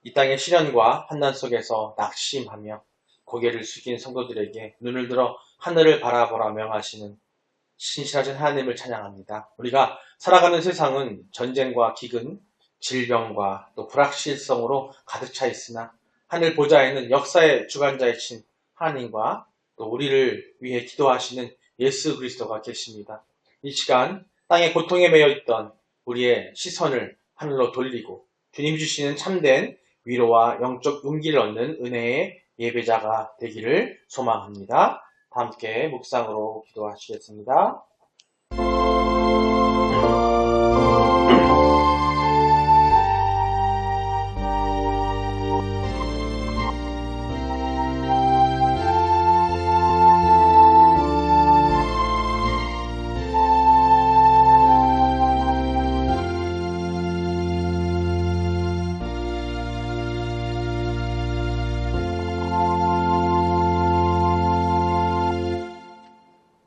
이 땅의 시련과 환난 속에서 낙심하며 고개를 숙인 성도들에게 눈을 들어 하늘을 바라보라 명하시는 신실하신 하나님을 찬양합니다. 우리가 살아가는 세상은 전쟁과 기근, 질병과 또 불확실성으로 가득 차 있으나 하늘 보좌에는 역사의 주관자이신 하나님과 또 우리를 위해 기도하시는 예수 그리스도가 계십니다. 이 시간 땅의 고통에 매여 있던 우리의 시선을 하늘로 돌리고 주님 주시는 참된 위로와 영적 용기를 얻는 은혜의 예배자가 되기를 소망합니다. 함께 묵상으로 기도하시겠습니다.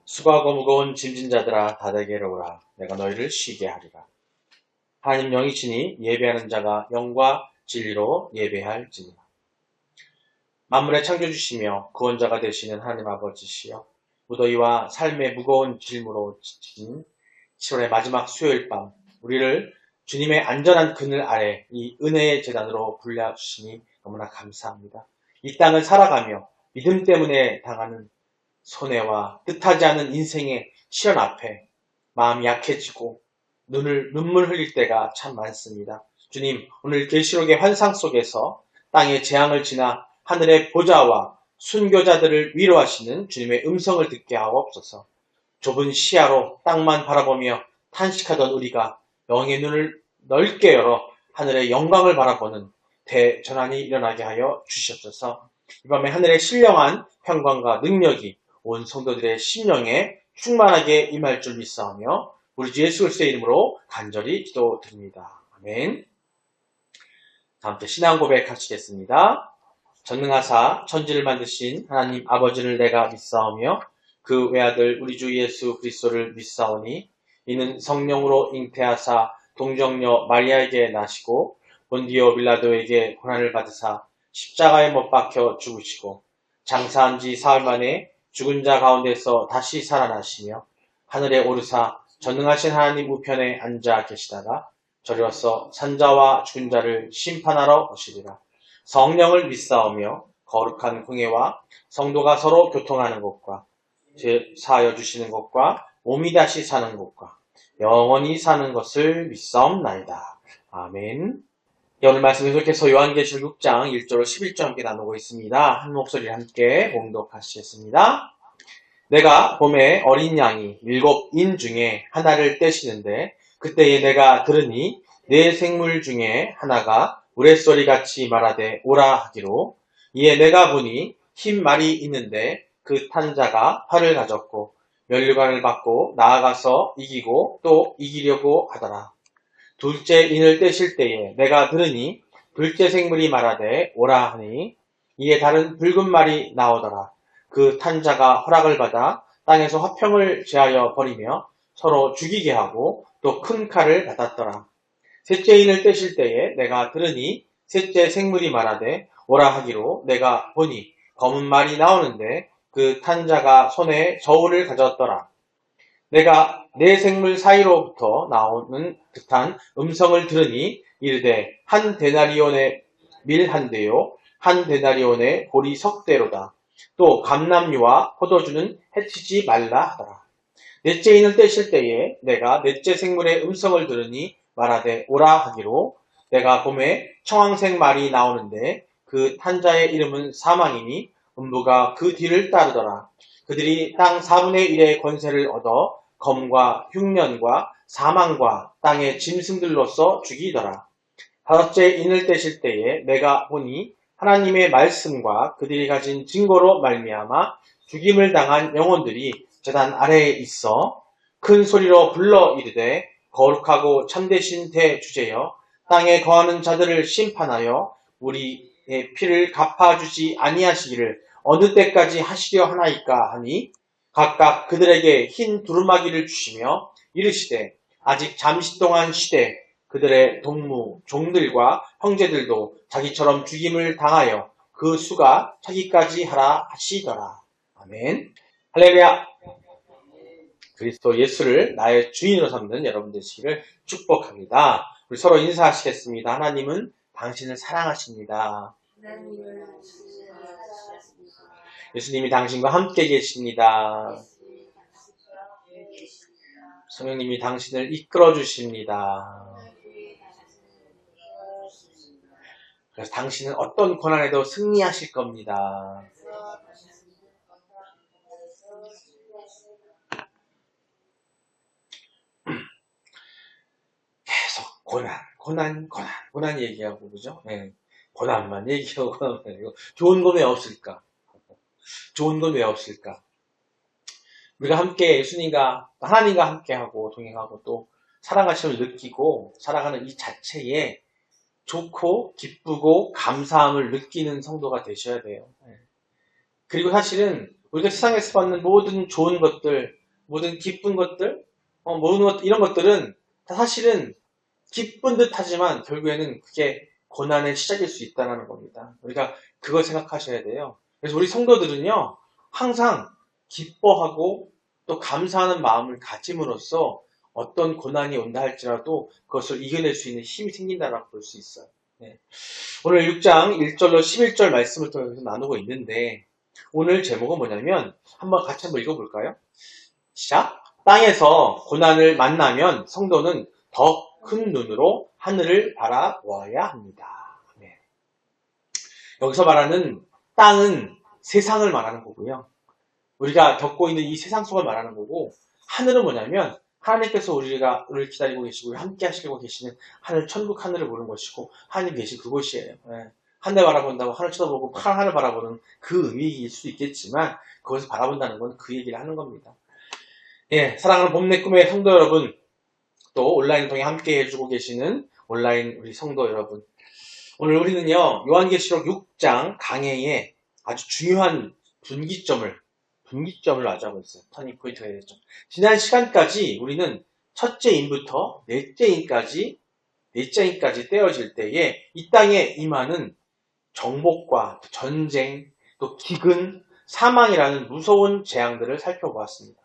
수고하고 무거운 짐진 자들아 다 내게로 오라. 내가 너희를 쉬게 하리라. 하나님 영이시니 예배하는 자가 영과 진리로 예배할지니라. 만물의 창조주시며 구원자가 되시는 하나님 아버지시여, 무더위와 삶의 무거운 짐으로 지친 7월의 마지막 수요일 밤 우리를 주님의 안전한 그늘 아래 이 은혜의 제단으로 불러주시니 너무나 감사합니다. 이 땅을 살아가며 믿음 때문에 당하는 손해와 뜻하지 않은 인생의 시련 앞에 마음이 약해지고 눈물 흘릴 때가 참 많습니다. 주님, 오늘 계시록의 환상 속에서 땅의 재앙을 지나 하늘의 보좌와 순교자들을 위로하시는 주님의 음성을 듣게 하옵소서. 좁은 시야로 땅만 바라보며 탄식하던 우리가 영의 눈을 넓게 열어 하늘의 영광을 바라보는 대전환이 일어나게 하여 주시옵소서. 이 밤에 하늘의 신령한 평강과 능력이 온 성도들의 심령에 충만하게 임할 줄 믿사오며 우리 주 예수 그리스도의 이름으로 간절히 기도드립니다. 아멘. 함께 신앙 고백하시겠습니다. 전능하사 천지를 만드신 하나님 아버지를 내가 믿사오며 그 외아들 우리 주 예수 그리스도를 믿사오니 이는 성령으로 잉태하사 동정녀 마리아에게 나시고 본디오 빌라도에게 고난을 받으사 십자가에 못 박혀 죽으시고 장사한 지 사흘 만에 죽은 자 가운데서 다시 살아나시며 하늘에 오르사 전능하신 하나님 우편에 앉아 계시다가 저리와서 산자와 죽은 자를 심판하러 오시리라. 성령을 믿사오며 거룩한 공예와 성도가 서로 교통하는 것과 사하여 주시는 것과 몸이 다시 사는 것과 영원히 사는 것을 믿사옵나이다. 아멘. 오늘 말씀 계속해서 요한계시록 6장 1절로 11절 함께 나누고 있습니다. 한 목소리 함께 봉독하시겠습니다. 내가 봄에 어린 양이 7인 중에 하나를 떼시는데 그때에 내가 들으니 네 생물 중에 하나가 우레소리같이 말하되 오라 하기로 이에 내가 보니 흰 말이 있는데 그 탄 자가 활을 가졌고 면류관을 받고 나아가서 이기고 또 이기려고 하더라. 둘째 인을 떼실 때에 내가 들으니 둘째 생물이 말하되 오라 하니 이에 다른 붉은 말이 나오더라. 그 탄 자가 허락을 받아 땅에서 화평을 제하여 버리며 서로 죽이게 하고 또 큰 칼을 받았더라. 셋째 인을 떼실 때에 내가 들으니 셋째 생물이 말하되 오라 하기로 내가 보니 검은 말이 나오는데 그 탄 자가 손에 저울을 가졌더라. 내가 네 생물 사이로부터 나오는 듯한 음성을 들으니 이르되 한 데나리온의 밀 한 대요 한 데나리온의 보리 석 대로다. 또 감람류와 포도주는 해치지 말라 하더라. 넷째 인을 떼실 때에 내가 넷째 생물의 음성을 들으니 말하되 오라 하기로 내가 봄에 청황색 말이 나오는데 그 탄 자의 이름은 사망이니 음부가 그 뒤를 따르더라. 그들이 땅 4분의 1의 권세를 얻어 검과 흉년과 사망과 땅의 짐승들로서 죽이더라. 다섯째 인을 떼실 때에 내가 보니 하나님의 말씀과 그들이 가진 증거로 말미암아 죽임을 당한 영혼들이 제단 아래에 있어 큰 소리로 불러 이르되 거룩하고 참되신 대주제여 땅에 거하는 자들을 심판하여 우리의 피를 갚아주지 아니하시기를 어느 때까지 하시려 하나이까 하니 각각 그들에게 흰 두루마기를 주시며 이르시되 아직 잠시 동안 쉬되 그들의 동무, 종들과 형제들도 자기처럼 죽임을 당하여 그 수가 차기까지 하라 하시더라. 아멘. 할렐루야. 그리스도 예수를 나의 주인으로 삼는 여러분 되시기를 축복합니다. 우리 서로 인사하시겠습니다. 하나님은 당신을 사랑하십니다. 예수님이 당신과 함께 계십니다. 성령님이 당신을 이끌어 주십니다. 그래서 당신은 어떤 고난에도 승리하실 겁니다. 계속 고난 얘기하고, 그죠? 네. 고난만 얘기하고, 고난만 얘기하고. 좋은 건 왜 없을까? 좋은 건 왜 없을까? 우리가 함께 예수님과, 하나님과 함께하고, 동행하고, 또 사랑하심을 느끼고, 살아가는 이 자체에 좋고, 기쁘고, 감사함을 느끼는 성도가 되셔야 돼요. 그리고 사실은, 우리가 세상에서 받는 모든 좋은 것들, 모든 기쁜 것들, 모든 것, 이런 것들은 다 사실은 기쁜 듯 하지만 결국에는 그게 고난의 시작일 수 있다는 겁니다. 우리가 그걸 생각하셔야 돼요. 그래서 우리 성도들은요, 항상 기뻐하고 또 감사하는 마음을 가짐으로써 어떤 고난이 온다 할지라도 그것을 이겨낼 수 있는 힘이 생긴다라고 볼 수 있어요. 네. 오늘 6장 1절로 11절 말씀을 통해서 나누고 있는데 오늘 제목은 뭐냐면 같이 한번 읽어볼까요? 시작! 땅에서 고난을 만나면 성도는 더 큰 눈으로 하늘을 바라보아야 합니다. 네. 여기서 말하는 땅은 세상을 말하는 거고요. 우리가 겪고 있는 이 세상 속을 말하는 거고, 하늘은 뭐냐면 하나님께서 우리를 기다리고 계시고 함께 하시고 계시는 하늘, 천국 하늘을 보는 것이고 하나님 계신 그곳이에요. 네. 하늘 바라본다고 하늘 쳐다보고 파란 하늘 바라보는 그 의미일 수도 있겠지만 그것을 바라본다는 건 그 얘기를 하는 겁니다. 예, 사랑하는 봄내 꿈의 성도 여러분, 또 온라인을 통해 함께 해주고 계시는 온라인 우리 성도 여러분, 오늘 우리는요 요한계시록 6장 강해에 아주 중요한 분기점을 아주 하고 있어요. 터닝 포인트가 되겠죠. 지난 시간까지 우리는 첫째 인부터 넷째 인까지 떼어질 때에 이 땅에 임하는 정복과 전쟁, 또 기근, 사망이라는 무서운 재앙들을 살펴보았습니다.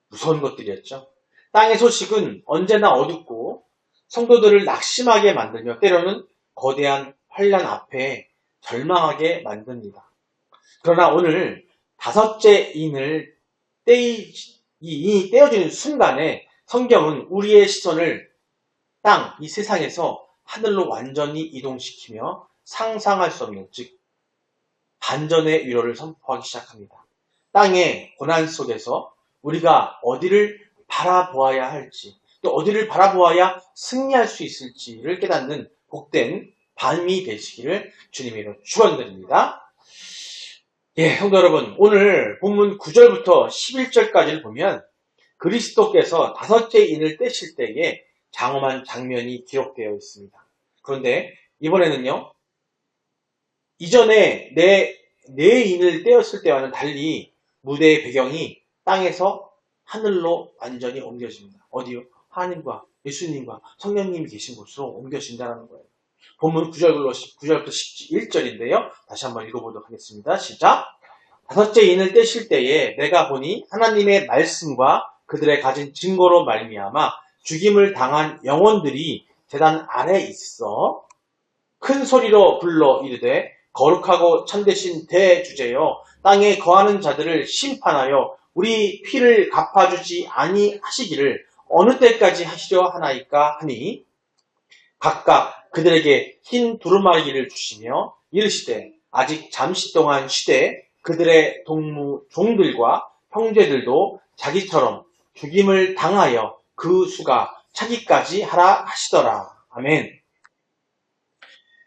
무서운 것들이었죠. 땅의 소식은 언제나 어둡고 성도들을 낙심하게 만들며 때로는 거대한 환난 앞에 절망하게 만듭니다. 그러나 오늘 다섯째 인이 떼어지는 순간에 성경은 우리의 시선을 이 세상에서 하늘로 완전히 이동시키며 상상할 수 없는, 즉 반전의 위로를 선포하기 시작합니다. 땅의 고난 속에서 우리가 어디를 바라보아야 할지, 또 어디를 바라보아야 승리할 수 있을지를 깨닫는 복된 밤이 되시기를 주님으로 축원드립니다. 예, 성도 여러분, 오늘 본문 9절부터 11절까지를 보면 그리스도께서 다섯째 인을 떼실 때에 장엄한 장면이 기록되어 있습니다. 그런데 이번에는요, 이전에 내 인을 떼었을 때와는 달리 무대의 배경이 땅에서 하늘로 완전히 옮겨집니다. 어디요? 하나님과 예수님과 성령님이 계신 곳으로 옮겨진다는 거예요. 본문 9절부터 11절인데요. 다시 한번 읽어보도록 하겠습니다. 시작! 다섯째 인을 떼실 때에 내가 보니 하나님의 말씀과 그들의 가진 증거로 말미암아 죽임을 당한 영혼들이 제단 아래 있어 큰 소리로 불러 이르되 거룩하고 참되신 대주제여 땅에 거하는 자들을 심판하여 우리 피를 갚아주지 아니하시기를 어느 때까지 하시려 하나이까 하니 각각 그들에게 흰 두루마기를 주시며 이르시되 아직 잠시 동안 쉬되 그들의 종들과 형제들도 자기처럼 죽임을 당하여 그 수가 차기까지 하라 하시더라. 아멘.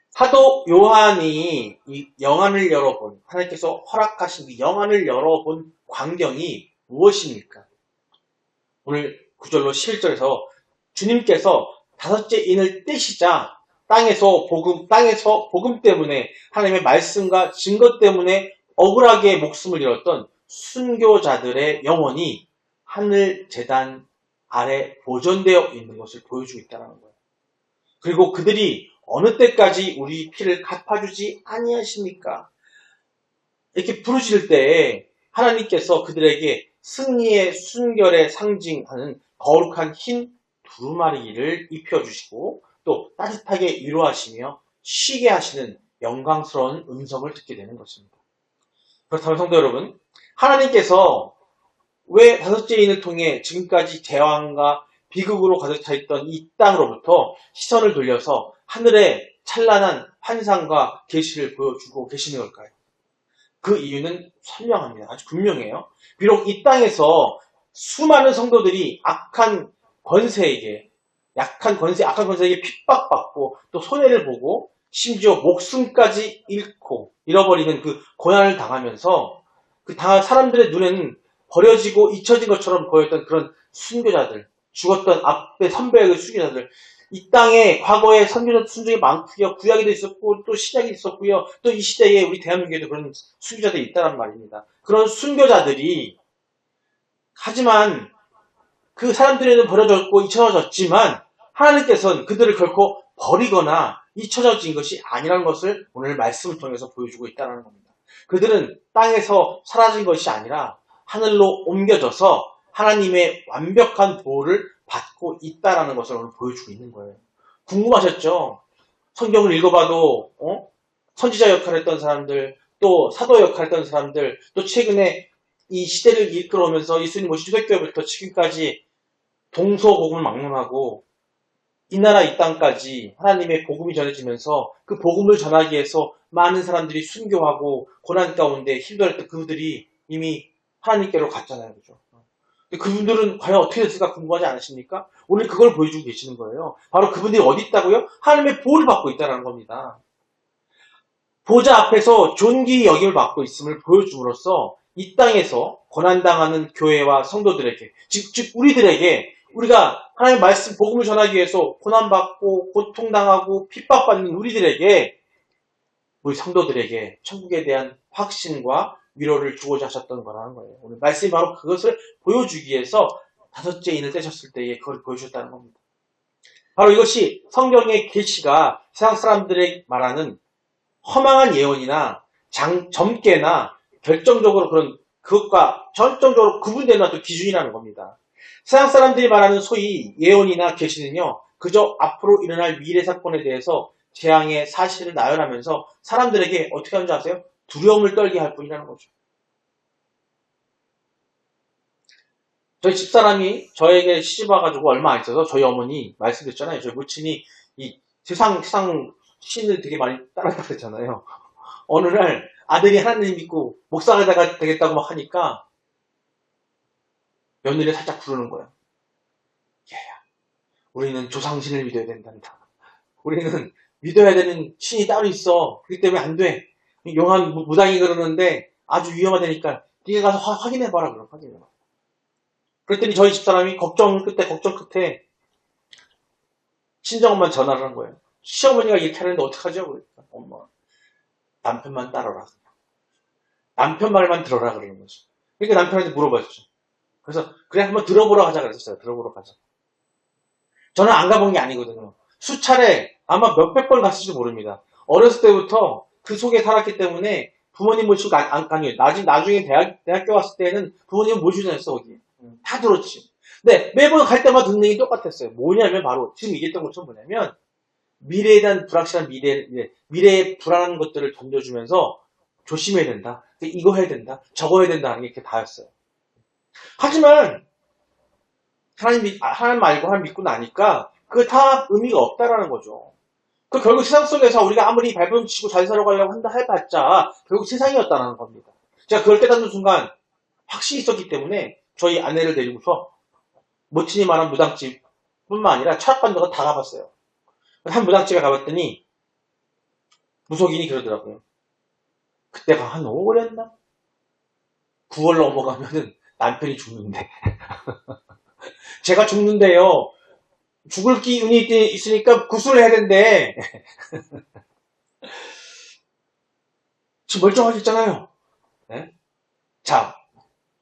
사도 요한이 이 영안을 열어본, 하나님께서 허락하신 그 영안을 열어본 광경이 무엇입니까? 오늘 9절로 11절에서 주님께서 다섯째 인을 떼시자 땅에서 복음 때문에 하나님의 말씀과 증거 때문에 억울하게 목숨을 잃었던 순교자들의 영혼이 하늘 제단 아래 보존되어 있는 것을 보여주고 있다는 거예요. 그리고 그들이 어느 때까지 우리 피를 갚아주지 아니하십니까? 이렇게 부르실 때 하나님께서 그들에게 승리의 순결에 상징하는 거룩한 흰 두루마리를 입혀주시고 또 따뜻하게 위로하시며 쉬게 하시는 영광스러운 음성을 듣게 되는 것입니다. 그렇다면 성도 여러분, 하나님께서 왜 다섯째 인을 통해 지금까지 재앙과 비극으로 가득 차 있던 이 땅으로부터 시선을 돌려서 하늘의 찬란한 환상과 계시를 보여주고 계시는 걸까요? 그 이유는 선명합니다. 아주 분명해요. 비록 이 땅에서 수많은 성도들이 악한 권세에게 악한 권세에게 핍박받고 또 손해를 보고 심지어 목숨까지 잃어버리는 그 고난을 당하면서 그 당한 사람들의 눈에는 버려지고 잊혀진 것처럼 보였던 그런 순교자들, 죽었던 앞에 선배의 순교자들, 이 땅에 과거에 선교자 순종이 많고요. 구약에도 있었고 또 신약이 있었고요. 또 이 시대에 우리 대한민국에도 그런 순교자들이 있다는 말입니다. 그런 순교자들이 하지만 그 사람들에는 버려졌고 잊혀졌지만 하나님께서는 그들을 결코 버리거나 잊혀진 것이 아니라는 것을 오늘 말씀을 통해서 보여주고 있다는 겁니다. 그들은 땅에서 사라진 것이 아니라 하늘로 옮겨져서 하나님의 완벽한 보호를 받고 있다는 것을 오늘 보여주고 있는 거예요. 궁금하셨죠? 성경을 읽어봐도 선지자 역할을 했던 사람들, 또 사도 역할을 했던 사람들, 또 최근에 이 시대를 이끌어오면서 예수님 오신 초대교회부터 지금까지 동서복음을 막론하고 이 나라 이 땅까지 하나님의 복음이 전해지면서 그 복음을 전하기 위해서 많은 사람들이 순교하고 고난 가운데 힘들었던 그들이 이미 하나님께로 갔잖아요. 그죠? 그분들은 과연 어떻게 됐을까 궁금하지 않으십니까? 오늘 그걸 보여주고 계시는 거예요. 바로 그분들이 어디 있다고요? 하나님의 보호를 받고 있다는 겁니다. 보좌 앞에서 존귀 여김을 받고 있음을 보여줌으로써 이 땅에서 고난당하는 교회와 성도들에게, 즉 우리들에게, 우리가 하나님의 말씀 복음을 전하기 위해서 고난받고 고통당하고 핍박받는 우리들에게, 우리 성도들에게 천국에 대한 확신과 위로를 주고자 하셨던 거라는 거예요. 오늘 말씀이 바로 그것을 보여주기 위해서 다섯째 인을 떼셨을 때에 그걸 보여주셨다는 겁니다. 바로 이것이 성경의 계시가 세상 사람들의 말하는 허망한 예언이나 점괘나 결정적으로 그것과 결정적으로 구분되는 어떤 기준이라는 겁니다. 세상 사람들이 말하는 소위 예언이나 계시는요, 그저 앞으로 일어날 미래 사건에 대해서 재앙의 사실을 나열하면서 사람들에게 어떻게 하는지 아세요? 두려움을 떨게 할 뿐이라는 거죠. 저희 집사람이 저에게 시집 와가지고 얼마 안 있어서 저희 어머니 말씀드렸잖아요. 저희 모친이 이 세상 신을 되게 많이 따라다녔잖아요. 그랬잖아요. 어느 날 아들이 하나님 믿고 목사가 되겠다고 막 하니까 며느리를 살짝 부르는 거예요. 얘야, 우리는 조상신을 믿어야 된단다. 우리는 믿어야 되는 신이 따로 있어. 그렇기 때문에 안 돼. 용한 무당이 그러는데 아주 위험하다니까 네가 가서 확인해봐라. 그럼 확인해봐. 그랬더니 저희 집사람이 걱정 끝에 친정엄마한테 전화를 한 거예요. 시어머니가 이렇게 하는데 어떡하죠? 그러니까 엄마 남편만 따라라. 남편 말만 들어라 그러는 거죠. 그러니까 남편한테 물어봤죠. 그래서 그래 한번 들어보러 가자 그랬었어요. 들어보러 가자. 저는 안 가본 게 아니거든요. 수차례 아마 몇백 번 갔을지도 모릅니다. 어렸을 때부터 그 속에 살았기 때문에 부모님 모시고 아니요. 나중에 대학교 갔을 때는 부모님 모시고 다녔어 거기. 다 들었지. 근데 매번 갈 때마다 듣는 얘기 똑같았어요. 뭐냐면 바로 지금 얘기했던 것처럼 뭐냐면 미래에 대한 불확실한 미래의 불안한 것들을 던져주면서 조심해야 된다. 이거 해야 된다. 저거 해야 된다. 하는 게 이렇게 다였어요. 하지만 하나님 말고 하나님 믿고 나니까 그게 다 의미가 없다라는 거죠. 그 결국 세상 속에서 우리가 아무리 발버둥치고 잘 살아가려고 한다 해봤자 결국 세상이었다는 겁니다. 제가 그걸 깨닫는 순간 확신이 있었기 때문에 저희 아내를 데리고서 모친이 말한 무당집 뿐만 아니라 철학관도가 다 가봤어요. 한 무당집에 가봤더니 무속인이 그러더라고요. 그때가 한 5월이었나? 9월 넘어가면은 남편이 죽는데. 제가 죽는데요. 죽을 기운이 있으니까 구슬을 해야 된대. 지금 멀쩡하셨잖아요. 네? 자,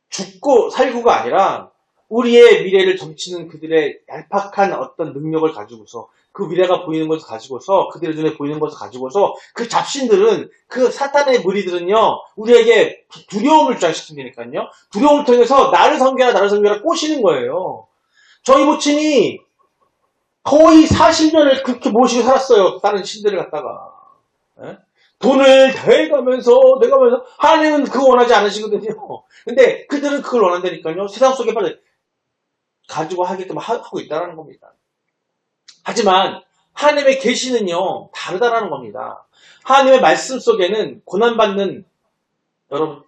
죽고 살고가 아니라 우리의 미래를 점치는 그들의 얄팍한 어떤 능력을 가지고서 그 미래가 보이는 것을 가지고서 그들의 눈에 보이는 것을 가지고서 그 잡신들은 그 사탄의 무리들은요 우리에게 두려움을 주장시킨다니까요. 두려움을 통해서 나를 섬겨라 꼬시는 거예요. 저희 부친이 거의 40년을 그렇게 모시고 살았어요. 다른 신들을 갖다가. 예? 돈을 대가면서 하나님은 그거 원하지 않으시거든요. 근데 그들은 그걸 원한다니까요. 세상 속에 빨리 가지고 하게끔 하고 있다는 겁니다. 하지만 하나님의 계시는요 다르다라는 겁니다. 하나님의 말씀 속에는 고난받는 여러분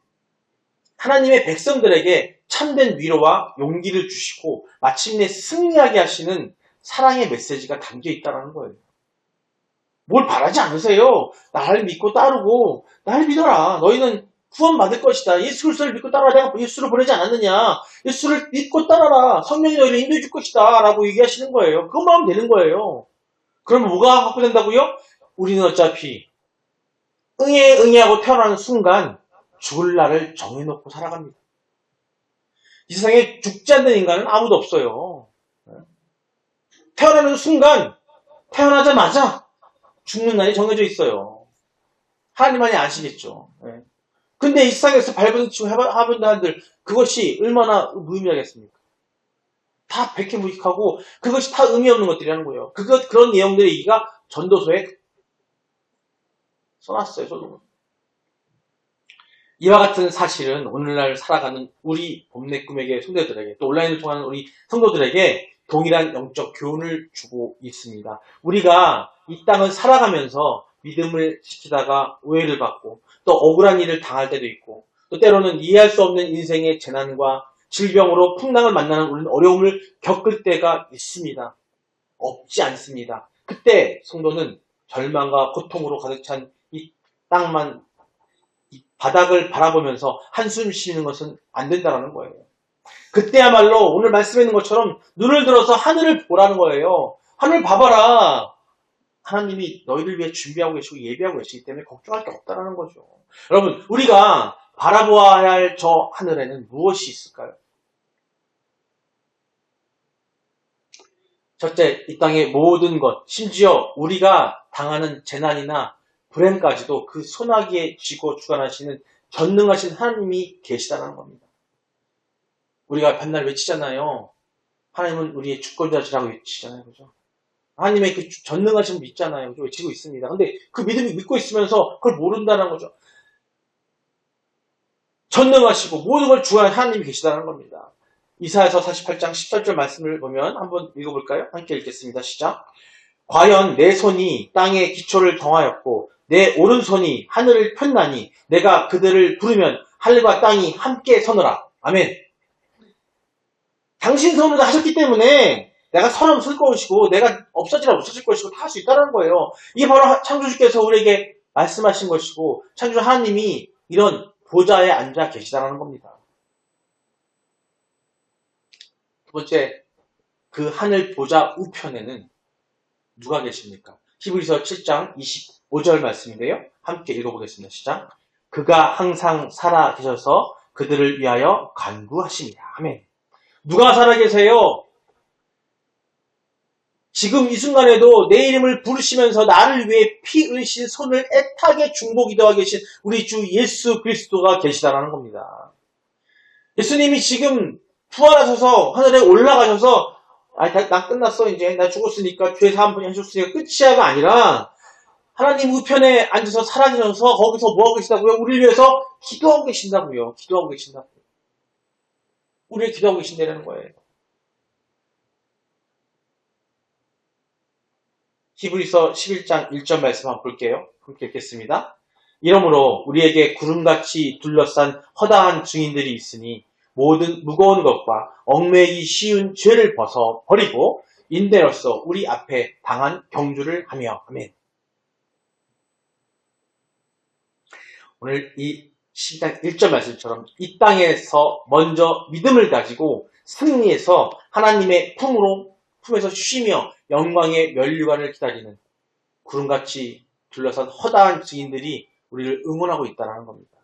하나님의 백성들에게 참된 위로와 용기를 주시고 마침내 승리하게 하시는 사랑의 메시지가 담겨 있다는 거예요. 뭘 바라지 않으세요. 나를 믿고 따르고 나를 믿어라. 너희는 구원받을 것이다. 예수 그리스도를 믿고 따라라. 내가 예수를 보내지 않았느냐. 예수를 믿고 따라라. 성령이 너희를 인도해 줄 것이다. 라고 얘기하시는 거예요. 그것만 하면 되는 거예요. 그러면 뭐가 확보된다고요? 우리는 어차피 응애하고 태어나는 순간 죽을 날을 정해놓고 살아갑니다. 이 세상에 죽지 않는 인간은 아무도 없어요. 태어나는 순간 태어나자마자 죽는 날이 정해져 있어요. 하나님만이 아시겠죠. 근데 이 세상에서 발버둥치고 해본 사람들 그것이 얼마나 무의미하겠습니까? 다 백해무익하고 그것이 다 의미 없는 것들이라는 거예요. 그런 내용들의 얘기가 전도서에 써놨어요. 이와 같은 사실은 오늘날 살아가는 우리 봄내 꿈에게 성도들에게 또 온라인을 통하는 우리 성도들에게 동일한 영적 교훈을 주고 있습니다. 우리가 이 땅을 살아가면서 믿음을 지키다가 오해를 받고 또 억울한 일을 당할 때도 있고 또 때로는 이해할 수 없는 인생의 재난과 질병으로 풍랑을 만나는 우리는 어려움을 겪을 때가 있습니다. 없지 않습니다. 그때 성도는 절망과 고통으로 가득 찬 이 땅만 이 바닥을 바라보면서 한숨 쉬는 것은 안 된다는 거예요. 그때야말로 오늘 말씀에 있는 것처럼 눈을 들어서 하늘을 보라는 거예요. 하늘 봐봐라. 하나님이 너희를 위해 준비하고 계시고 예비하고 계시기 때문에 걱정할 게 없다는 거죠. 여러분 우리가 바라보아야 할 저 하늘에는 무엇이 있을까요? 첫째, 이 땅의 모든 것, 심지어 우리가 당하는 재난이나 불행까지도 그 소나기에 쥐고 주관하시는 전능하신 하나님이 계시다는 겁니다. 우리가 맨날 외치잖아요. 하나님은 우리의 주권자시라고 외치잖아요. 그죠? 하나님의 그 전능하심을 믿잖아요. 외치고 있습니다. 근데 그 믿음이 믿고 있으면서 그걸 모른다는 거죠. 전능하시고 모든 걸 주관하는 하나님이 계시다는 겁니다. 이사야서 48장 14절 말씀을 보면 한번 읽어볼까요? 함께 읽겠습니다. 시작. 과연 내 손이 땅에 기초를 덩하였고 내 오른손이 하늘을 폈나니 내가 그들을 부르면 하늘과 땅이 함께 서느라. 아멘. 당신 손으로 하셨기 때문에 내가 선하면 쓸 것이고 내가 없어지라 없어질 것이고 다 할 수 있다는 거예요. 이게 바로 창조주께서 우리에게 말씀하신 것이고 창조주 하나님이 이런 보좌에 앉아 계시다는 겁니다. 두 번째, 그 하늘 보좌 우편에는 누가 계십니까? 히브리서 7장 25절 말씀인데요. 함께 읽어보겠습니다. 시작. 그가 항상 살아 계셔서 그들을 위하여 간구하십니다. 아멘. 누가 살아 계세요? 지금 이 순간에도 내 이름을 부르시면서 나를 위해 피 흘리신 손을 애타게 중보 기도하고 계신 우리 주 예수 그리스도가 계시다라는 겁니다. 예수님이 지금 부활하셔서 하늘에 올라가셔서 나 끝났어 이제 나 죽었으니까 죄 사한 번이 하셨으니까 끝이야가 아니라 하나님 우편에 앉아서 살아계셔서 거기서 뭐하고 계신다고요? 우리를 위해서 기도하고 계신다고요. 기도하고 계신다고요. 우리를 기도하고 계신다는 거예요. 히브리서 11장 1절 말씀 한번 볼게요. 함께 읽겠습니다. 이러므로 우리에게 구름같이 둘러싼 허다한 증인들이 있으니 모든 무거운 것과 얽매이기 쉬운 죄를 벗어 버리고 인대로서 우리 앞에 당한 경주를 하며. 아멘. 오늘 이 11장 1절 말씀처럼 이 땅에서 먼저 믿음을 가지고 승리해서 하나님의 품에서 쉬며 영광의 면류관을 기다리는 구름같이 둘러싼 허다한 증인들이 우리를 응원하고 있다는 겁니다.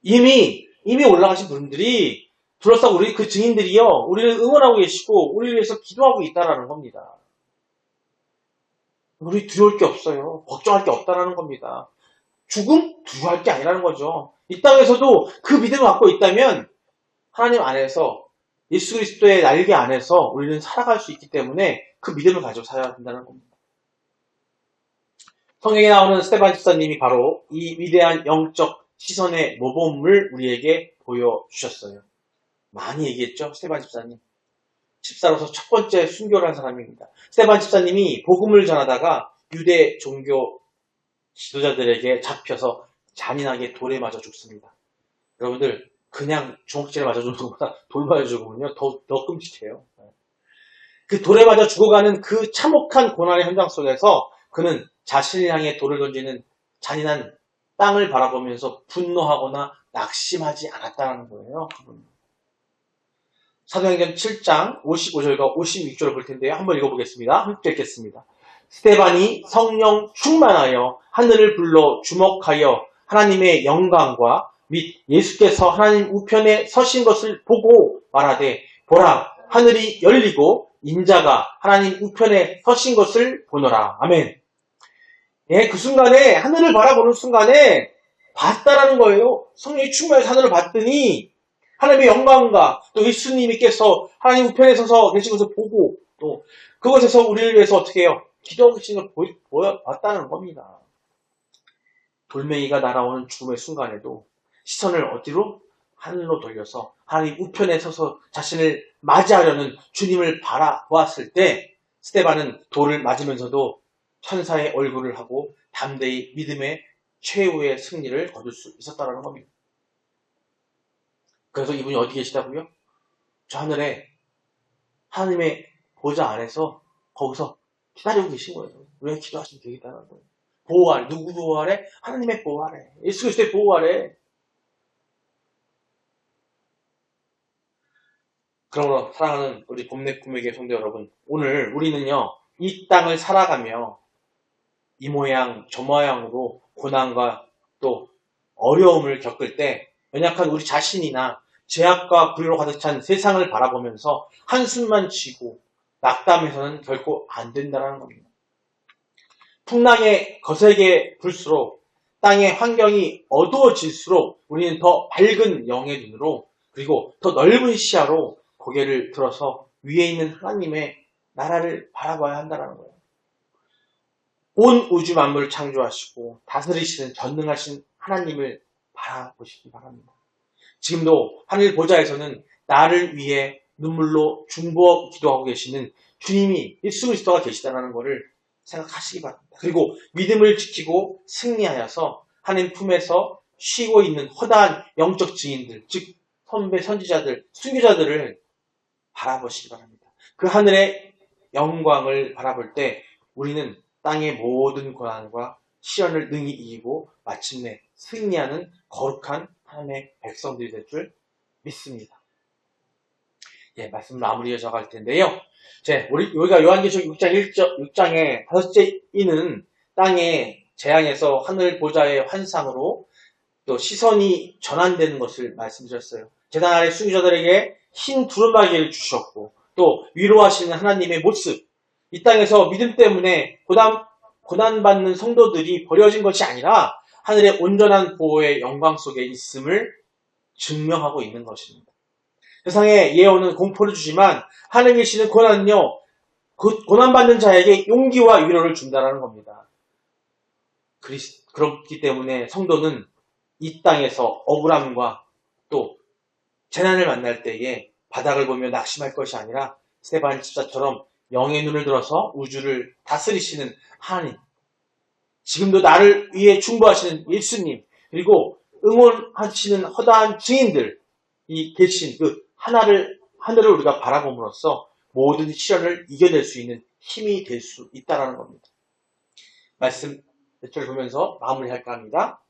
이미 올라가신 분들이 둘러싸고 우리 그 증인들이요, 우리를 응원하고 계시고 우리를 위해서 기도하고 있다라는 겁니다. 우리 두려울 게 없어요. 걱정할 게 없다라는 겁니다. 죽음? 두려워할 게 아니라는 거죠. 이 땅에서도 그 믿음을 갖고 있다면 하나님 안에서 예수 그리스도의 날개 안에서 우리는 살아갈 수 있기 때문에 그 믿음을 가지고 살아야 된다는 겁니다. 성경에 나오는 스데반 집사님이 바로 이 위대한 영적 시선의 모범을 우리에게 보여주셨어요. 많이 얘기했죠, 스데반 집사님. 집사로서 첫 번째 순교를 한 사람입니다. 스데반 집사님이 복음을 전하다가 유대 종교 지도자들에게 잡혀서 잔인하게 돌에 맞아 죽습니다. 여러분들, 그냥 주먹질에 맞아 죽는 것보다 돌 맞아 죽으면요 더 끔찍해요. 그 돌에 맞아 죽어가는 그 참혹한 고난의 현장 속에서 그는 자신을 향해 돌을 던지는 잔인한 땅을 바라보면서 분노하거나 낙심하지 않았다는 거예요. 사도행전 7장 55절과 56절을 볼 텐데요. 한번 읽어보겠습니다. 함께 읽겠습니다. 스데반이 성령 충만하여 하늘을 불러 주목하여 하나님의 영광과 및 예수께서 하나님 우편에 서신 것을 보고 말하되, 보라, 하늘이 열리고 인자가 하나님 우편에 서신 것을 보노라. 아멘. 예, 그 순간에, 하늘을 바라보는 순간에 봤다라는 거예요. 성령이 충만해서 하늘을 봤더니 하나님의 영광과 또 예수님께서 하나님 우편에 서서 계신 것을 보고 또 그것에서 우리를 위해서 어떻게 해요? 기도하고 계신 걸 보여봤다는 겁니다. 돌멩이가 날아오는 죽음의 순간에도 시선을 어디로? 하늘로 돌려서 하나님 우편에 서서 자신을 맞이하려는 주님을 바라보았을 때 스데반은 돌을 맞으면서도 천사의 얼굴을 하고 담대히 믿음의 최후의 승리를 거둘 수 있었다는 겁니다. 그래서 이분이 어디 계시다고요? 저 하늘에 하나님의 보좌 안에서 거기서 기다리고 계신 거예요. 왜 기도하시면 되겠다는 거예요. 보호 아래. 누구 보호 아래? 하나님의 보호 아래. 예수 그리스도의 보호 아래. 그러므로 사랑하는 우리 봄내 꿈에게 성도 여러분, 오늘 우리는요, 이 땅을 살아가며 이 모양 저 모양으로 고난과 또 어려움을 겪을 때 연약한 우리 자신이나 죄악과 불의로 가득 찬 세상을 바라보면서 한숨만 쉬고 낙담해서는 결코 안 된다는 겁니다. 풍랑에 거세게 불수록 땅의 환경이 어두워질수록 우리는 더 밝은 영의 눈으로 그리고 더 넓은 시야로 고개를 들어서 위에 있는 하나님의 나라를 바라봐야 한다는 거예요. 온 우주 만물을 창조하시고 다스리시는 전능하신 하나님을 바라보시기 바랍니다. 지금도 하늘 보좌에서는 나를 위해 눈물로 중보하고 기도하고 계시는 주님이 예수 그리스도가 계시다는 것을 생각하시기 바랍니다. 그리고 믿음을 지키고 승리하여서 하나님 품에서 쉬고 있는 허다한 영적 증인들, 즉 선배, 선지자들, 순교자들을 바라보시기 바랍니다. 그 하늘의 영광을 바라볼 때 우리는 땅의 모든 고난과 시련을 능히 이기고 마침내 승리하는 거룩한 하나님의 백성들이 될 줄 믿습니다. 예, 말씀 마무리해 갈 텐데요. 우리가 요한계시록 6장의 5째 이는 땅의 재앙에서 하늘 보좌의 환상으로 또 시선이 전환되는 것을 말씀드렸어요. 제단 아래 순교자들에게 흰 두루마기를 주셨고 또 위로하시는 하나님의 모습, 이 땅에서 믿음 때문에 고난받는 성도들이 버려진 것이 아니라 하늘의 온전한 보호의 영광 속에 있음을 증명하고 있는 것입니다. 세상에 예언은 공포를 주지만 하늘에 계시는 고난은요, 그 고난받는 자에게 용기와 위로를 준다는 겁니다. 그렇기 때문에 성도는 이 땅에서 억울함과 또 재난을 만날 때에 바닥을 보며 낙심할 것이 아니라 스데반 집사처럼 영의 눈을 들어서 우주를 다스리시는 하나님, 지금도 나를 위해 중보하시는 예수님, 그리고 응원하시는 허다한 증인들이 계신 그 하늘을 우리가 바라봄으로써 모든 시련을 이겨낼 수 있는 힘이 될 수 있다는 겁니다. 말씀 몇 절 보면서 마무리할까 합니다.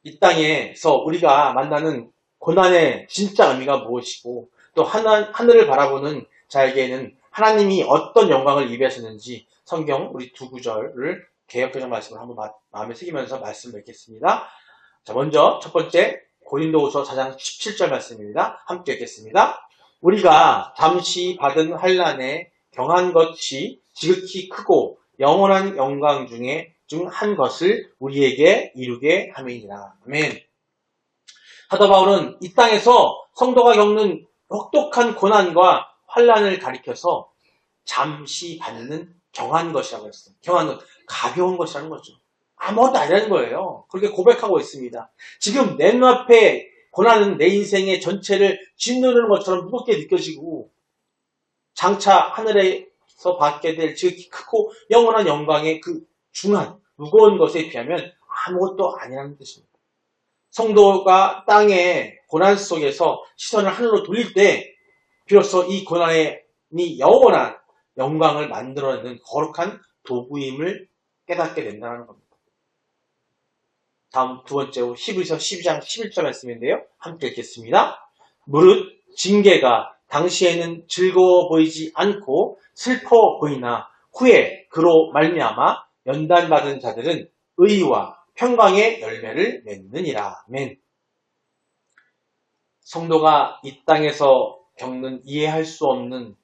이 땅에서 우리가 만나는 고난의 진짜 의미가 무엇이고 또 하늘을 바라보는 자에게는 하나님이 어떤 영광을 예비하셨는지 성경 우리 두 구절을 개역개정 말씀을 한번 마음에 새기면서 말씀 맺겠습니다. 자, 먼저 첫 번째 고린도후서 4장 17절 말씀입니다. 함께 읽겠습니다. 우리가 잠시 받은 환난에 경한 것이 지극히 크고 영원한 영광 중 한 것을 우리에게 이루게 함이니라. 아멘. 사도 바울은 이 땅에서 성도가 겪는 혹독한 고난과 환난을 가리켜서 잠시 받는 경한 것이라고 했어요. 경한 것, 가벼운 것이라는 거죠. 아무것도 아니라는 거예요. 그렇게 고백하고 있습니다. 지금 내 눈앞에 고난은 내 인생의 전체를 짓누르는 것처럼 무겁게 느껴지고 장차 하늘에서 받게 될 지극히 크고 영원한 영광의 그 중한 무거운 것에 비하면 아무것도 아니라는 뜻입니다. 성도가 땅의 고난 속에서 시선을 하늘로 돌릴 때 비로소 이 고난이 영원한 영광을 만들어내는 거룩한 도구임을 깨닫게 된다는 겁니다. 다음 두 번째로 히브리서 12장 11절 말씀인데요. 함께 읽겠습니다. 무릇 징계가 당시에는 즐거워 보이지 않고 슬퍼 보이나 후에 그로 말미암아 연단받은 자들은 의와 평강의 열매를 맺느니라. 아멘. 성도가 이 땅에서 겪는 이해할 수 없는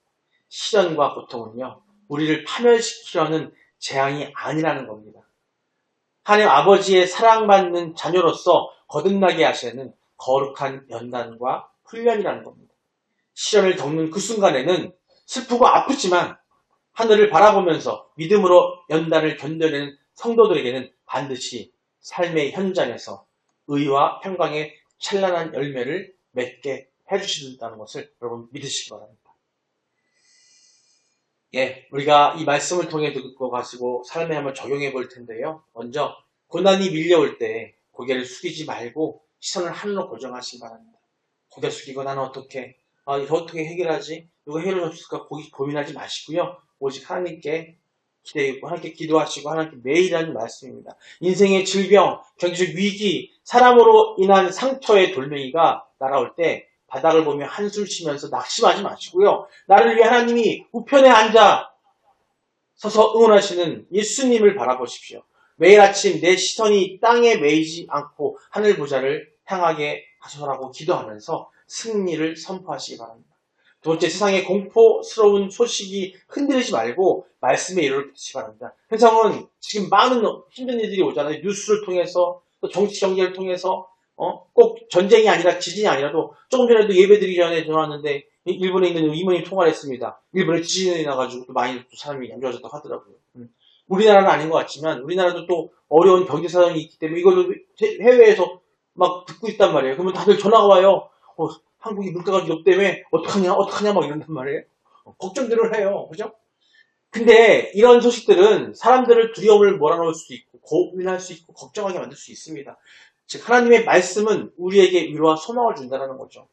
시련과 고통은요, 우리를 파멸시키려는 재앙이 아니라는 겁니다. 하나님 아버지의 사랑받는 자녀로서 거듭나게 하시는 거룩한 연단과 훈련이라는 겁니다. 시련을 겪는 그 순간에는 슬프고 아프지만 하늘을 바라보면서 믿음으로 연단을 견뎌내는 성도들에게는 반드시 삶의 현장에서 의와 평강의 찬란한 열매를 맺게 해주신다는 것을 여러분 믿으시기 바랍니다. 예, 우리가 이 말씀을 통해 듣고 가시고 삶에 한번 적용해 볼 텐데요. 먼저 고난이 밀려올 때 고개를 숙이지 말고 시선을 하늘로 고정하시기 바랍니다. 고개 숙이고 나는 어떻게 이거 어떻게 해결하지? 이거 해결할 수 없을까 고민하지 마시고요. 오직 하나님께 기대고 하나님께 기도하시고 하나님께 매일 하는 말씀입니다. 인생의 질병, 경제적 위기, 사람으로 인한 상처의 돌멩이가 날아올 때 바닥을 보며 한숨 쉬면서 낙심하지 마시고요. 나를 위해 하나님이 우편에 앉아 서서 응원하시는 예수님을 바라보십시오. 매일 아침 내 시선이 땅에 매이지 않고 하늘 보좌를 향하게 하소서라고 기도하면서 승리를 선포하시기 바랍니다. 두 번째, 세상의 공포스러운 소식이 흔들리지 말고 말씀에 이르시기 바랍니다. 세상은 지금 많은 힘든 일들이 오잖아요. 뉴스를 통해서 또 정치 경제를 통해서 꼭 전쟁이 아니라 지진이 아니라도 조금 전에도 예배드리기 전에 전화 왔는데 일본에 있는 이모님 통화를 했습니다. 일본에 지진이 나가지고 또 많이 또 사람이 안 좋아졌다고 하더라고요. 우리나라는 아닌 것 같지만 우리나라도 또 어려운 경제 사정이 있기 때문에 이걸로 해외에서 막 듣고 있단 말이에요. 그러면 다들 전화가 와요. 한국이 물가가 높다며 어떡하냐 막 이런단 말이에요. 걱정들을 해요. 그죠? 근데 이런 소식들은 사람들을 두려움을 몰아넣을 수 있고 고민할 수 있고 걱정하게 만들 수 있습니다. 즉 하나님의 말씀은 우리에게 위로와 소망을 준다는 거죠.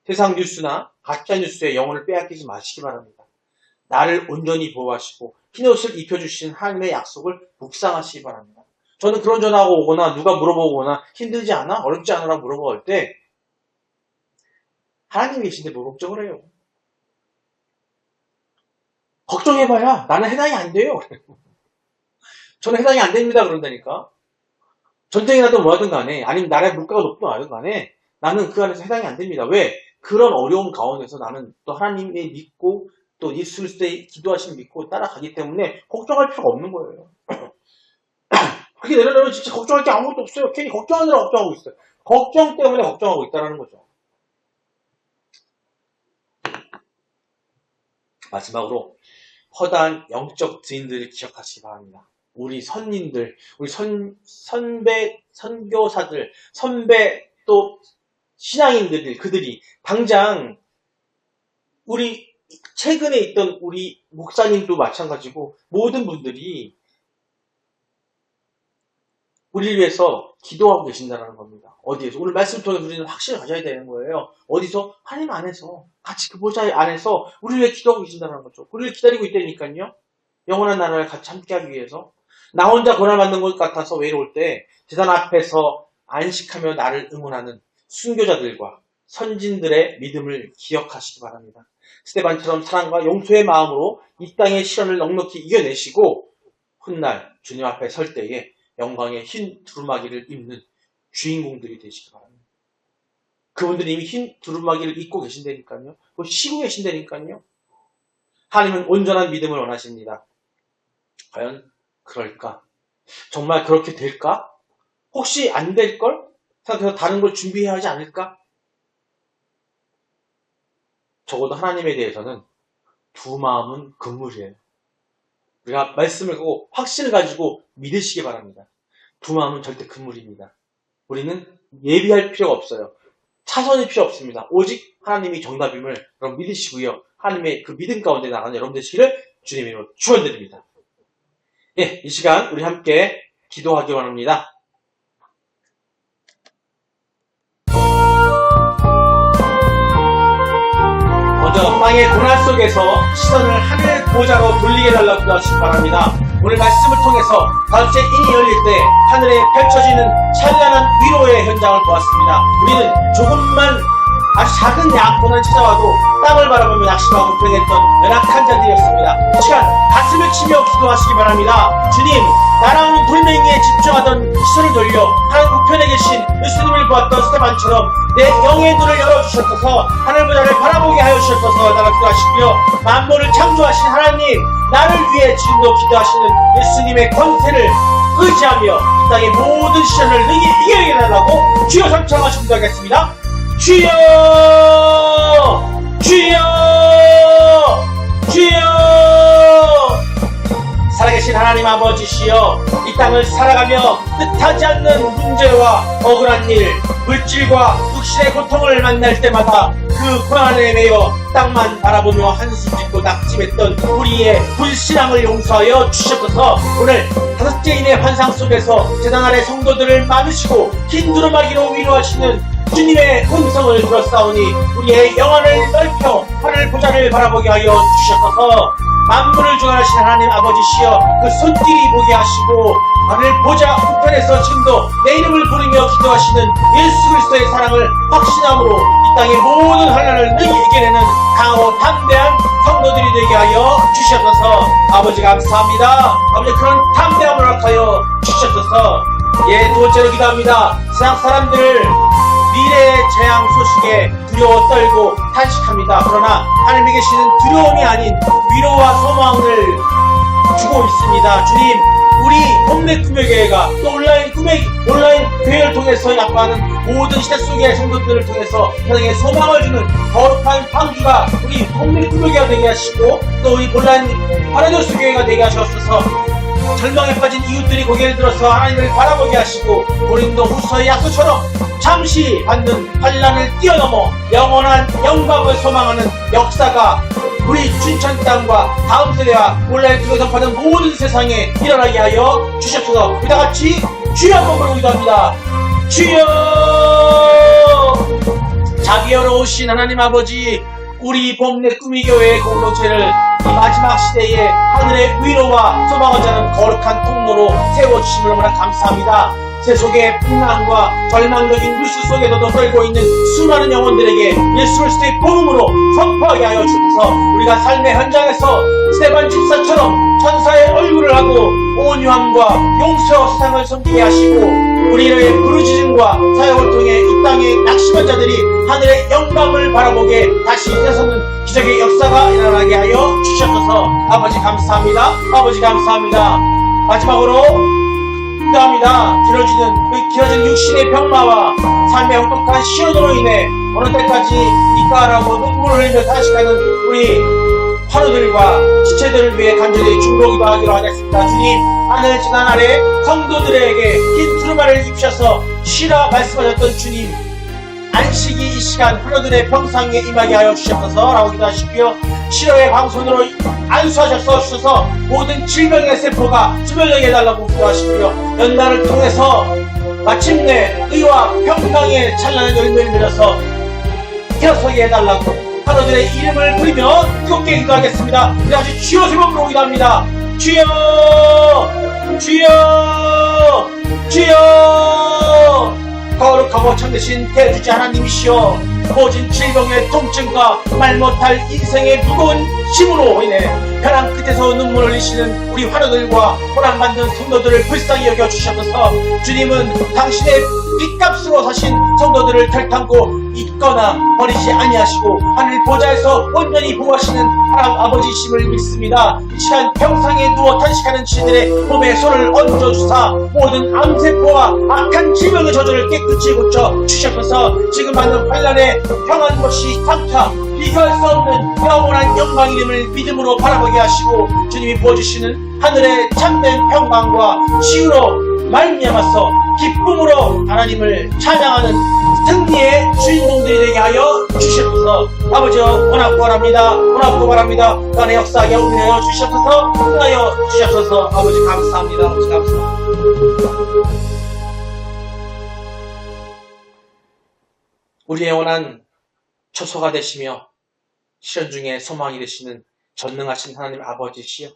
세상 뉴스나 가짜 뉴스에 영혼을 빼앗기지 마시기 바랍니다. 나를 온전히 보호하시고 흰옷을 입혀주신 하나님의 약속을 묵상하시기 바랍니다. 저는 그런 전화가 오거나 누가 물어보거나 힘들지 않아? 어렵지 않으라고 물어볼 때 하나님 계신데 뭘 걱정을 해요? 걱정해봐야 나는 해당이 안 돼요. 저는 해당이 안 됩니다. 그런다니까. 전쟁이 나든 뭐하든 간에 아니면 나라의 물가가 높든 뭐하든 간에 나는 그 안에서 해당이 안 됩니다. 왜? 그런 어려움 가운데서 나는 또 하나님의 믿고 또 예수 그리스도의 기도하심을 믿고 따라가기 때문에 걱정할 필요가 없는 거예요. 그게 내려놓으면 진짜 걱정할 게 아무것도 없어요. 괜히 걱정하느라 걱정하고 있어요. 걱정 때문에 걱정하고 있다는 거죠. 마지막으로 허다한 영적 증인들을 기억하시기 바랍니다. 우리 선인들, 우리 선배, 선교사들, 선배 또 신앙인들, 그들이 당장 우리 최근에 있던 우리 목사님도 마찬가지고 모든 분들이 우리를 위해서 기도하고 계신다는 겁니다. 어디에서? 오늘 말씀 통해 우리는 확신을 가져야 되는 거예요. 어디서? 하나님 안에서. 같이 그 보좌 안에서 우리를 위해 기도하고 계신다는 거죠. 우리를 기다리고 있다니까요. 영원한 나라를 같이 함께하기 위해서. 나 혼자 고난받는 것 같아서 외로울 때 제단 앞에서 안식하며 나를 응원하는 순교자들과 선진들의 믿음을 기억하시기 바랍니다. 스데반처럼 사랑과 용서의 마음으로 이 땅의 시련을 넉넉히 이겨내시고 훗날 주님 앞에 설 때에 영광의 흰 두루마기를 입는 주인공들이 되시기 바랍니다. 그분들이 이미 흰 두루마기를 입고 계신다니까요. 쉬고 계신다니까요. 하나님은 온전한 믿음을 원하십니다. 과연 그럴까? 정말 그렇게 될까? 혹시 안 될걸? 생각해서 다른 걸 준비해야 하지 않을까? 적어도 하나님에 대해서는 두 마음은 금물이에요. 우리가 말씀을 보고 확신을 가지고 믿으시기 바랍니다. 두 마음은 절대 금물입니다. 우리는 예비할 필요가 없어요. 차선이 필요 없습니다. 오직 하나님이 정답임을 여러분 믿으시고요. 하나님의 그 믿음 가운데 나가는 여러분 되시기를 주님의 이름으로 축원드립니다. 예, 이 시간 우리 함께 기도하기 원합니다. 먼저 땅의 고난 속에서 시선을 하늘 보좌로 돌리게 달라고 기도하시기 바랍니다. 오늘 말씀을 통해서 다섯째 인이 열릴 때 하늘에 펼쳐지는 찬란한 위로의 현장을 보았습니다. 우리는 조금만 아주 작은 고난이 찾아와도 땅을 바라보며 낙심하고 불행했던 연약한 자들이었습니다. 이 시간 가슴을 치며 기도하시기 바랍니다. 주님, 날아오는 돌멩이에 집중하던 시선을 돌려 하나님 우편에 계신 예수님을 보았던 스테반처럼 내 영의 눈을 열어주셨어서 하늘 보좌를 바라보게 하여 주셨어서 나가 기도하시고요. 만물을 창조하신 하나님, 나를 위해 지금도 기도하시는 예수님의 권세를 의지하며 이 땅의 모든 시련을 능히 이겨내게 달라고 주여 삼창하시고 기도하겠습니다. 주여! 주여! 주여! 살아계신 하나님 아버지시여, 이 땅을 살아가며 뜻하지 않는 문제와 억울한 일, 물질과 육신의 고통을 만날 때마다 그 고난에 매여 땅만 바라보며 한숨 짓고 낙심했던 우리의 불신앙을 용서하여 주셨어서 오늘 다섯째 인의 환상 속에서 재단 아래 성도들을 많으시고 흰 두루마기로 위로하시는 주님의 음성을 들었사오니 우리의 영안을 넓혀 하늘 보좌를 바라보게 하여 주셨어서 만물을 주관하신 하나님 아버지시여, 그 손길이 보게 하시고 하늘 보좌 우편에서 지금도 내 이름을 부르며 기도하시는 예수 그리스도의 사랑을 확신함으로 이 땅의 모든 환난을 능히 이겨내는 강하고 담대한 성도들이 되게 하여 주셨어서 아버지 감사합니다. 아버지 그런 담대함을 허락하여 주셨어서 두 번째로 기도합니다. 세상 사람들을 미래의 재앙 소식에 두려워 떨고 탄식합니다. 그러나 하나님이 계시는 두려움이 아닌 위로와 소망을 주고 있습니다. 주님, 우리 봄내 꿈의교회가 또 온라인 교회를 통해서 약속하는 모든 시대 속의 성도들을 통해서 세상에 소망을 주는 거룩한 방주가 우리 봄내 꿈의교회가 되게 하시고 또 우리 온라인 파라도스 교회가 되게 하셨어서 절망에 빠진 이웃들이 고개를 들어서 하나님을 바라보게 하시고 고린도 후서의 약속처럼 잠시 받는 환난을 뛰어넘어 영원한 영광을 소망하는 역사가 우리 춘천 땅과 다음 세대와 온라인 통해서 받는 모든 세상에 일어나게 하여 주셨소서. 우리 다같이 주여 한번 부르고 기도합니다. 주여! 자비로우신 하나님 아버지, 우리 봄내 꾸미교회의 공동체를 이 마지막 시대에 하늘의 위로와 소망을 자는 거룩한 통로로 세워주심을 너무나 감사합니다. 세속의 풍랑과 절망적인 뉴스 속에서도 떨고 있는 수많은 영혼들에게 예수 그리스도의 복음으로 선포하게 하여 주셔서 우리가 삶의 현장에서 스데반 집사처럼 천사의 얼굴을 하고 온유함과 용서와 세상을 섬기게 하시고 우리의 부르짖음과 사역을 통해 이 땅의 낙심한 자들이 하늘의 영광을 바라보게 다시 일어서는 기적의 역사가 일어나게 하여 주셨어서 아버지 감사합니다. 아버지 감사합니다. 마지막으로 기도합니다. 길어진 육신의 병마와 삶의 혹독한 시련으로 인해 어느 때까지 이까라고 눈물을 흘리며 탄식하는 우리 환우들과 지체들을 위해 간절히 중보기도 하기로 하겠습니다. 주님, 하늘 지난 아래 성도들에게 흰 두루마리를 입으셔서 쉬라 말씀하셨던 주님, 안식이 이 시간 환우들의 병상에 임하게 하여 주셨어서 라고 기도하시고요. 치료의 방송으로 안수하셔서 주셔서 모든 질병의 세포가 수멸되게 해달라고 기도하시고요. 연단을 통해서 마침내 의와 평강의 찬란한 열매를 맺어서 일어서게 해달라고 환우들의 이름을 부리며 뜨겁게 기도하겠습니다. 우리 다시 주여 세 번 부르고 기도합니다. 주여! 주여! 주여! 거룩하고 참되신 대주자 하나님이시여, 모진 질병의 통증과 말 못할 인생의 무거운 짐으로 인해 벼랑 끝에서 눈물 흘리시는 우리 환우들과 고난받는 성도들을 불쌍히 여겨주셔서 주님은 당신의 빚값으로 사신 성도들을 털탄고 잊거나 버리지 아니하시고 하늘 보좌에서 온전히 보호하시는 하나님 아버지이심을 믿습니다. 이 시간 병상에 누워 탄식하는 친들의 몸에 손을 얹어주사 모든 암세포와 악한 질병의 저주를 깨끗이 고쳐 주셔서 지금 받는 환난의 평안 것이 상처 비교할 수 없는 영원한 영광 이름을 믿음으로 바라보게 하시고 주님이 부어주시는 하늘의 참된 평강과 치유로 말미암아서 기쁨으로 하나님을 찬양하는 승리의 주인공들이 되게 하여 주시옵소서. 아버지여 원하고 바랍니다. 원하고 바랍니다. 간의 역사하게 운행하여 주시옵소서. 응하여 주시옵소서. 아버지 감사합니다. 아버지 감사합니다. 우리의 영원한 처소가 되시며 시련 중에 소망이 되시는 전능하신 하나님 아버지시여,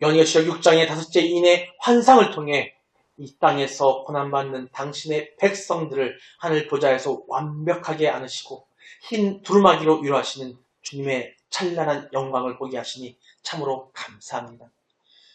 연예시력 6장의 5째 인의 환상을 통해 이 땅에서 고난받는 당신의 백성들을 하늘 보좌에서 완벽하게 안으시고 흰 두루마기로 위로하시는 주님의 찬란한 영광을 보게 하시니 참으로 감사합니다.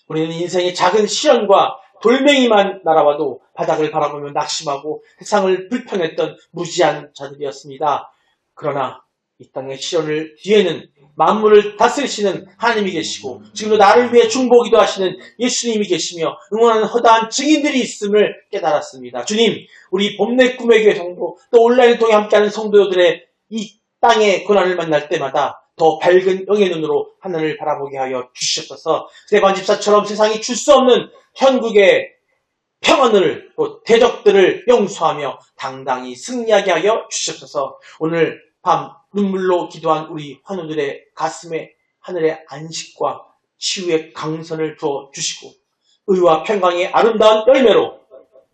우리는 인생의 작은 시련과 돌멩이만 날아와도 바닥을 바라보며 낙심하고 세상을 불평했던 무지한 자들이었습니다. 그러나 이 땅의 시련을 뒤에는 만물을 다스리시는 하나님이 계시고 지금도 나를 위해 중보기도 하시는 예수님이 계시며 응원하는 허다한 증인들이 있음을 깨달았습니다. 주님, 우리 봄내 꿈의 교회 성도 또 온라인을 통해 함께하는 성도들의 이 땅의 고난을 만날 때마다 더 밝은 영의 눈으로 하늘을 바라보게 하여 주시옵소서. 스데반 집사처럼 세상이 줄 수 없는 현국의 평안을 또 대적들을 용서하며 당당히 승리하게 하여 주시옵소서. 오늘 밤 눈물로 기도한 우리 환우들의 가슴에 하늘의 안식과 치유의 강선을 부어 주시고 의와 평강의 아름다운 열매로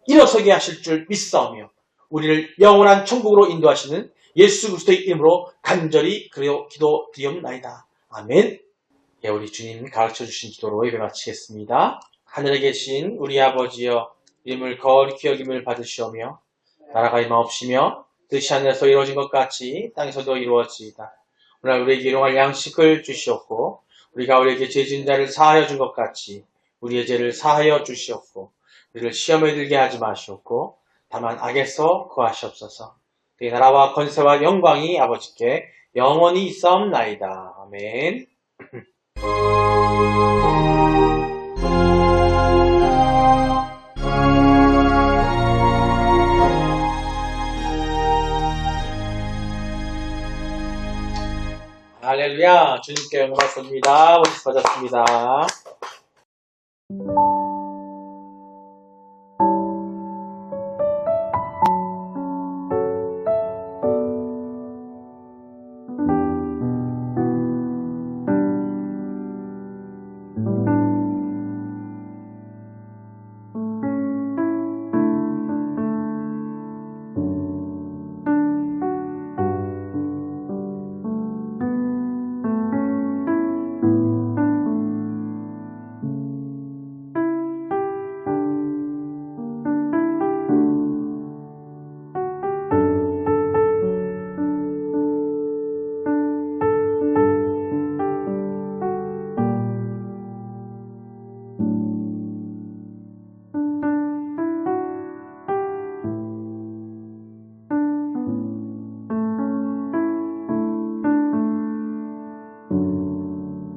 일어서게 하실 줄 믿사오며 우리를 영원한 천국으로 인도하시는 예수 그리스도의 이름으로 간절히 기도드리옵나이다. 아멘. 예, 우리 주님 가르쳐 주신 기도로 예배 마치겠습니다. 하늘에 계신 우리 아버지여, 이름을 거룩히 여김을 받으시오며 나라가 임하옵시며 뜻이 하늘에서 이루어진 것 같이 땅에서도 이루어지이다. 오늘 우리에게 일용할 양식을 주시옵고 우리가 우리에게 죄진 자를 사하여 준 것 같이 우리의 죄를 사하여 주시옵고 우리를 시험에 들게 하지 마시옵고 다만 악에서 구하시옵소서. 그 나라와 권세와 영광이 아버지께 영원히 있사옵나이다. 아멘. 할렐루야. 주님께 영광 받습니다. 오직 받았습니다.